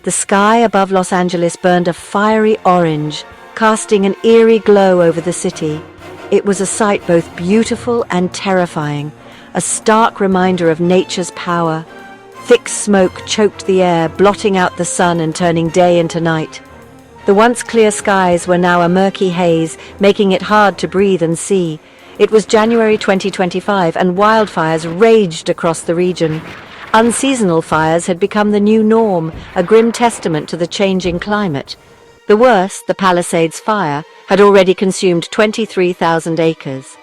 The sky above Los Angeles burned a fiery orange, casting an eerie glow over the city. It was a sight both beautiful and terrifying, a stark reminder of nature's power. Thick smoke choked the air, blotting out the sun and turning day into night. The once clear skies were now a murky haze, making it hard to breathe and see. It was January 2025, and wildfires raged across the region. Unseasonal fires had become the new norm, a grim testament to the changing climate. The worst, the Palisades fire, had already consumed 23,000 acres.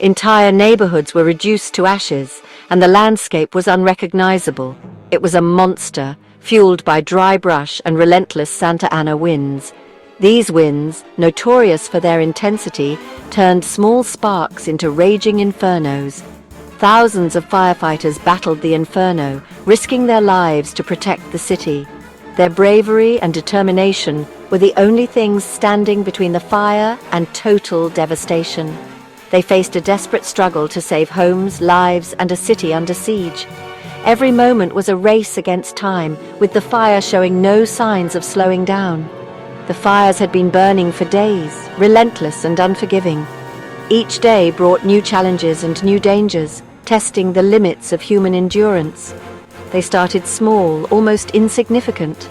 Entire neighborhoods were reduced to ashes, and the landscape was unrecognizable. It was a monster, fueled by dry brush and relentless Santa Ana winds. These winds, notorious for their intensity, turned small sparks into raging infernos. Thousands of firefighters battled the inferno, risking their lives to protect the city. Their bravery and determination were the only things standing between the fire and total devastation. They faced a desperate struggle to save homes, lives, and a city under siege. Every moment was a race against time, with the fire showing no signs of slowing down. The fires had been burning for days, relentless and unforgiving. Each day brought new challenges and new dangers, testing the limits of human endurance. They started small, almost insignificant,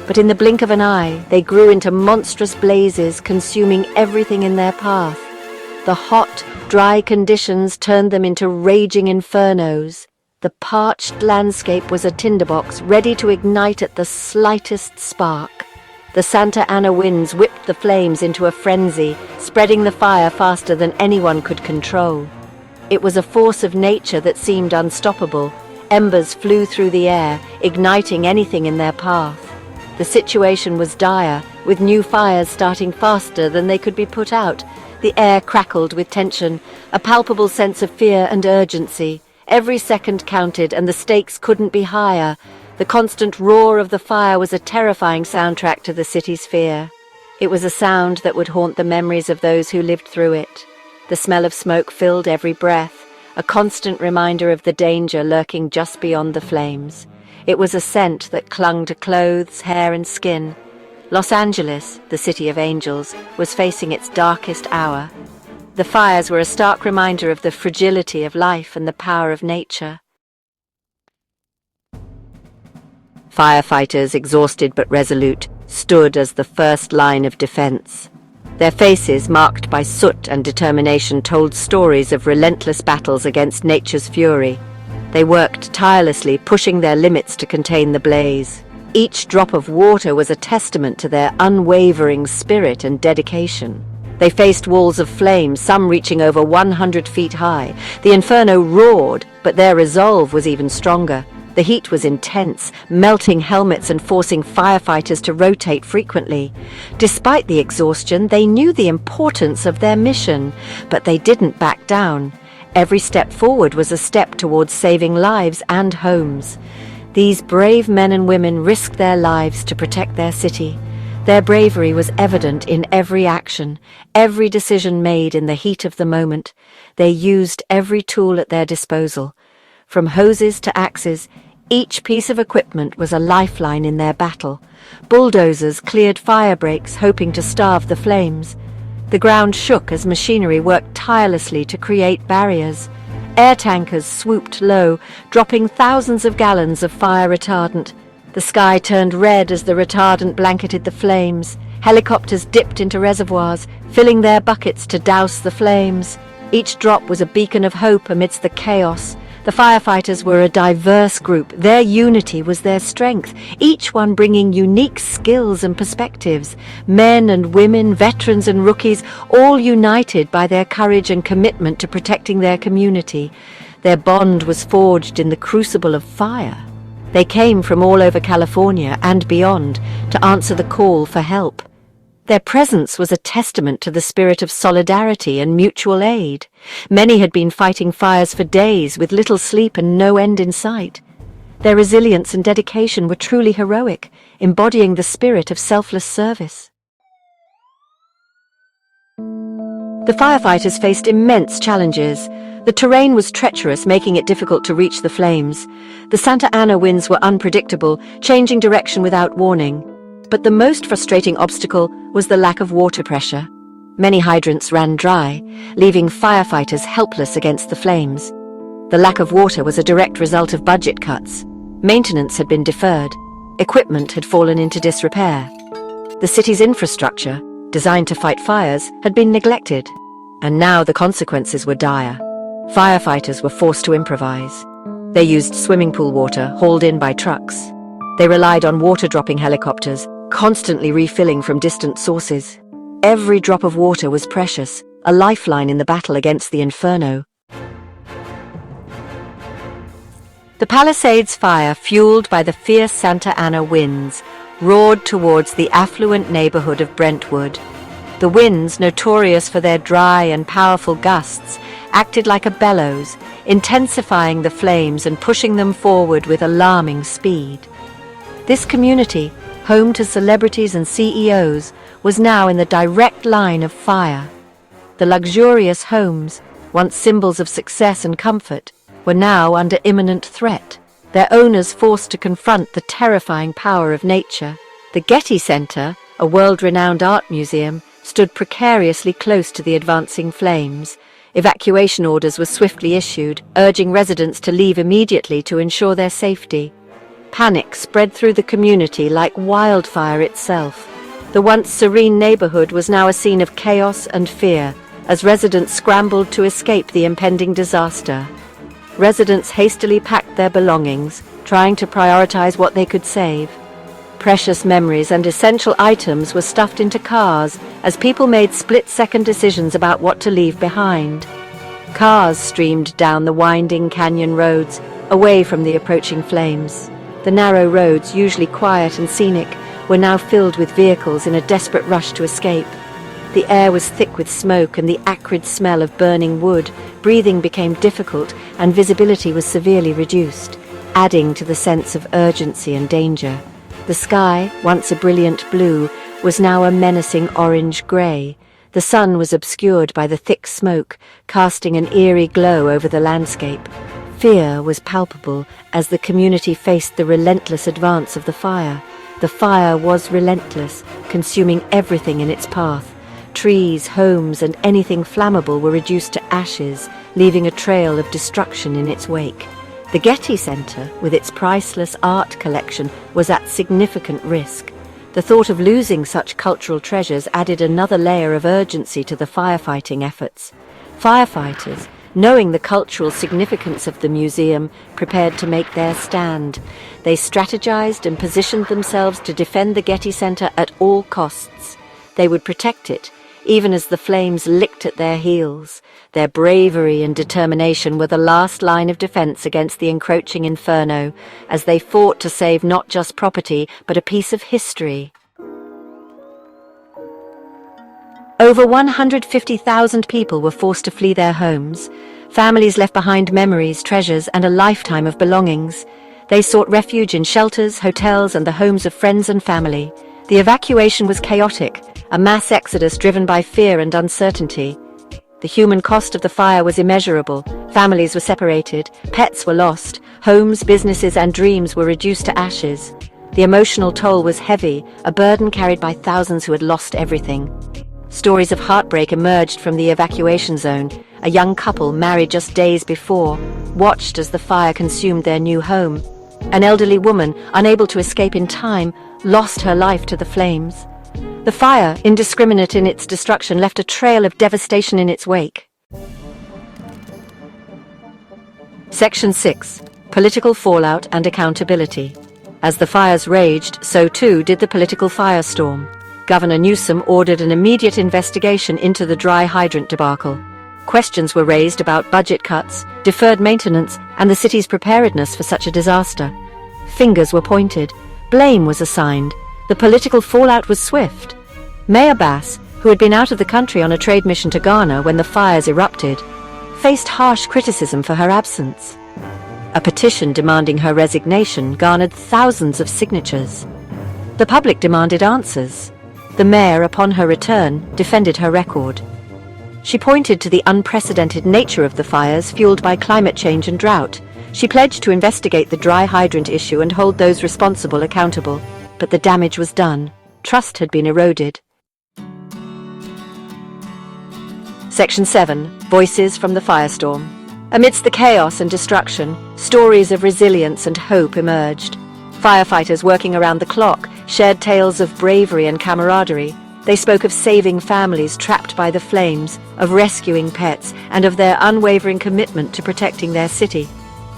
but in the blink of an eye, they grew into monstrous blazes, consuming everything in their path. The hot, dry conditions turned them into raging infernos. The parched landscape was a tinderbox ready to ignite at the slightest spark. The Santa Ana winds whipped the flames into a frenzy, spreading the fire faster than anyone could control. It was a force of nature that seemed unstoppable. Embers flew through the air, igniting anything in their path. The situation was dire, with new fires starting faster than they could be put out. The air crackled with tension, a palpable sense of fear and urgency. Every second counted, and the stakes couldn't be higher. The constant roar of the fire was a terrifying soundtrack to the city's fear. It was a sound that would haunt the memories of those who lived through it. The smell of smoke filled every breath, a constant reminder of the danger lurking just beyond the flames. It was a scent that clung to clothes, hair, and skin. Los Angeles, the city of angels, was facing its darkest hour. The fires were a stark reminder of the fragility of life and the power of nature. Firefighters, exhausted but resolute, stood as the first line of defense. Their faces, marked by soot and determination, told stories of relentless battles against nature's fury. They worked tirelessly, pushing their limits to contain the blaze. Each drop of water was a testament to their unwavering spirit and dedication. They faced walls of flame, some reaching over 100 feet high. The inferno roared, but their resolve was even stronger. The heat was intense, melting helmets and forcing firefighters to rotate frequently. Despite the exhaustion, they knew the importance of their mission, but they didn't back down. Every step forward was a step towards saving lives and homes. These brave men and women risked their lives to protect their city. Their bravery was evident in every action, every decision made in the heat of the moment. They used every tool at their disposal. From hoses to axes, each piece of equipment was a lifeline in their battle. Bulldozers cleared fire breaks, hoping to starve the flames. The ground shook as machinery worked tirelessly to create barriers. Air tankers swooped low, dropping thousands of gallons of fire retardant. The sky turned red as the retardant blanketed the flames. Helicopters dipped into reservoirs, filling their buckets to douse the flames. Each drop was a beacon of hope amidst the chaos. The firefighters were a diverse group. Their unity was their strength, each one bringing unique skills and perspectives. Men and women, veterans and rookies, all united by their courage and commitment to protecting their community. Their bond was forged in the crucible of fire. They came from all over California and beyond to answer the call for help. Their presence was a testament to the spirit of solidarity and mutual aid. Many had been fighting fires for days with little sleep and no end in sight. Their resilience and dedication were truly heroic, embodying the spirit of selfless service. The firefighters faced immense challenges. The terrain was treacherous, making it difficult to reach the flames. The Santa Ana winds were unpredictable, changing direction without warning. But the most frustrating obstacle was the lack of water pressure. Many hydrants ran dry, leaving firefighters helpless against the flames. The lack of water was a direct result of budget cuts. Maintenance had been deferred. Equipment had fallen into disrepair. The city's infrastructure, designed to fight fires, had been neglected. And now the consequences were dire. Firefighters were forced to improvise. They used swimming pool water hauled in by trucks. They relied on water-dropping helicopters, constantly refilling from distant sources. Every drop of water was precious, a lifeline in the battle against the inferno. The Palisades fire, fueled by the fierce Santa Ana winds, roared towards the affluent neighborhood of Brentwood. The winds, notorious for their dry and powerful gusts, acted like a bellows, intensifying the flames and pushing them forward with alarming speed. This community, home to celebrities and CEOs, was now in the direct line of fire. The luxurious homes, once symbols of success and comfort, were now under imminent threat, their owners forced to confront the terrifying power of nature. The Getty Center, a world-renowned art museum, stood precariously close to the advancing flames. Evacuation orders were swiftly issued, urging residents to leave immediately to ensure their safety. Panic spread through the community like wildfire itself. The once serene neighborhood was now a scene of chaos and fear, as residents scrambled to escape the impending disaster. Residents hastily packed their belongings, trying to prioritize what they could save. Precious memories and essential items were stuffed into cars as people made split-second decisions about what to leave behind. Cars streamed down the winding canyon roads, away from the approaching flames. The narrow roads, usually quiet and scenic, were now filled with vehicles in a desperate rush to escape. The air was thick with smoke and the acrid smell of burning wood. Breathing became difficult and visibility was severely reduced, adding to the sense of urgency and danger. The sky, once a brilliant blue, was now a menacing orange-grey. The sun was obscured by the thick smoke, casting an eerie glow over the landscape. Fear was palpable as the community faced the relentless advance of the fire. The fire was relentless, consuming everything in its path. Trees, homes, and anything flammable were reduced to ashes, leaving a trail of destruction in its wake. The Getty Center, with its priceless art collection, was at significant risk. The thought of losing such cultural treasures added another layer of urgency to the firefighting efforts. Firefighters, knowing the cultural significance of the museum, prepared to make their stand. They strategized and positioned themselves to defend the Getty Center at all costs. They would protect it, even as the flames licked at their heels. Their bravery and determination were the last line of defense against the encroaching inferno, as they fought to save not just property, but a piece of history. Over 150,000 people were forced to flee their homes. Families left behind memories, treasures, and a lifetime of belongings. They sought refuge in shelters, hotels, and the homes of friends and family. The evacuation was chaotic, a mass exodus driven by fear and uncertainty. The human cost of the fire was immeasurable. Families were separated, pets were lost, homes, businesses, and dreams were reduced to ashes. The emotional toll was heavy, a burden carried by thousands who had lost everything. Stories of heartbreak emerged from the evacuation zone. A young couple, married just days before, watched as the fire consumed their new home. An elderly woman, unable to escape in time, lost her life to the flames. The fire, indiscriminate in its destruction, left a trail of devastation in its wake. Section 6. Political fallout and accountability. As the fires raged, so too did the political firestorm. Governor Newsom ordered an immediate investigation into the dry hydrant debacle. Questions were raised about budget cuts, deferred maintenance, and the city's preparedness for such a disaster. Fingers were pointed. Blame was assigned. The political fallout was swift. Mayor Bass, who had been out of the country on a trade mission to Ghana when the fires erupted, faced harsh criticism for her absence. A petition demanding her resignation garnered thousands of signatures. The public demanded answers. The mayor, upon her return, defended her record. She pointed to the unprecedented nature of the fires fueled by climate change and drought. She pledged to investigate the dry hydrant issue and hold those responsible accountable. But the damage was done. Trust had been eroded. Section 7. Voices from the Firestorm. Amidst the chaos and destruction, stories of resilience and hope emerged. Firefighters working around the clock shared tales of bravery and camaraderie. They spoke of saving families trapped by the flames, of rescuing pets, and of their unwavering commitment to protecting their city.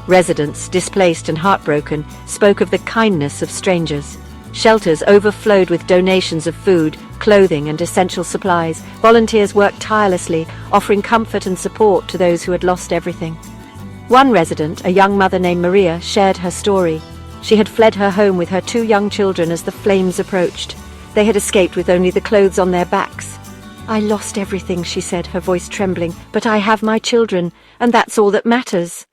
Residents, displaced and heartbroken, spoke of the kindness of strangers. Shelters overflowed with donations of food, clothing, and essential supplies. Volunteers worked tirelessly, offering comfort and support to those who had lost everything. One resident, a young mother named Maria, shared her story. She had fled her home with her 2 young children as the flames approached. They had escaped with only the clothes on their backs. "I lost everything," she said, her voice trembling, "but I have my children, and that's all that matters."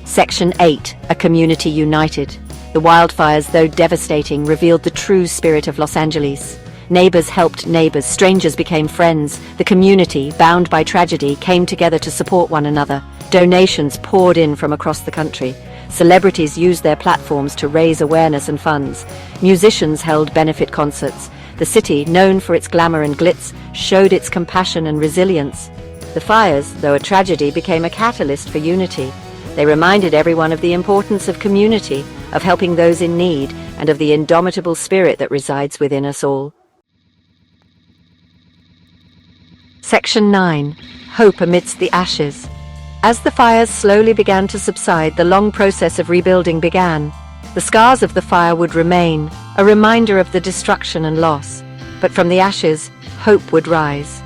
Section 8. A Community United. The wildfires, though devastating, revealed the true spirit of Los Angeles. Neighbors helped neighbors, strangers became friends. The community, bound by tragedy, came together to support one another. Donations poured in from across the country. Celebrities used their platforms to raise awareness and funds. Musicians held benefit concerts. The city, known for its glamour and glitz, showed its compassion and resilience. The fires, though a tragedy, became a catalyst for unity. They reminded everyone of the importance of community, of helping those in need, and of the indomitable spirit that resides within us all. Section 9. Hope amidst the ashes. As the fires slowly began to subside, the long process of rebuilding began. The scars of the fire would remain, a reminder of the destruction and loss. But from the ashes, hope would rise.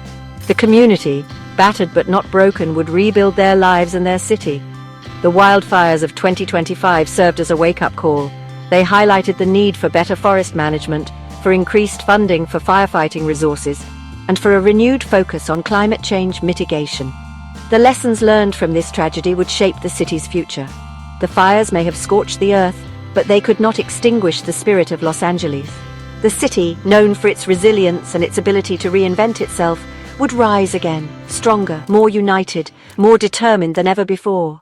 The community, battered but not broken, would rebuild their lives and their city. The wildfires of 2025 served as a wake-up call. They highlighted the need for better forest management, for increased funding for firefighting resources, and for a renewed focus on climate change mitigation. The lessons learned from this tragedy would shape the city's future. The fires may have scorched the earth, but they could not extinguish the spirit of Los Angeles. The city, known for its resilience and its ability to reinvent itself, would rise again, stronger, more united, more determined than ever before.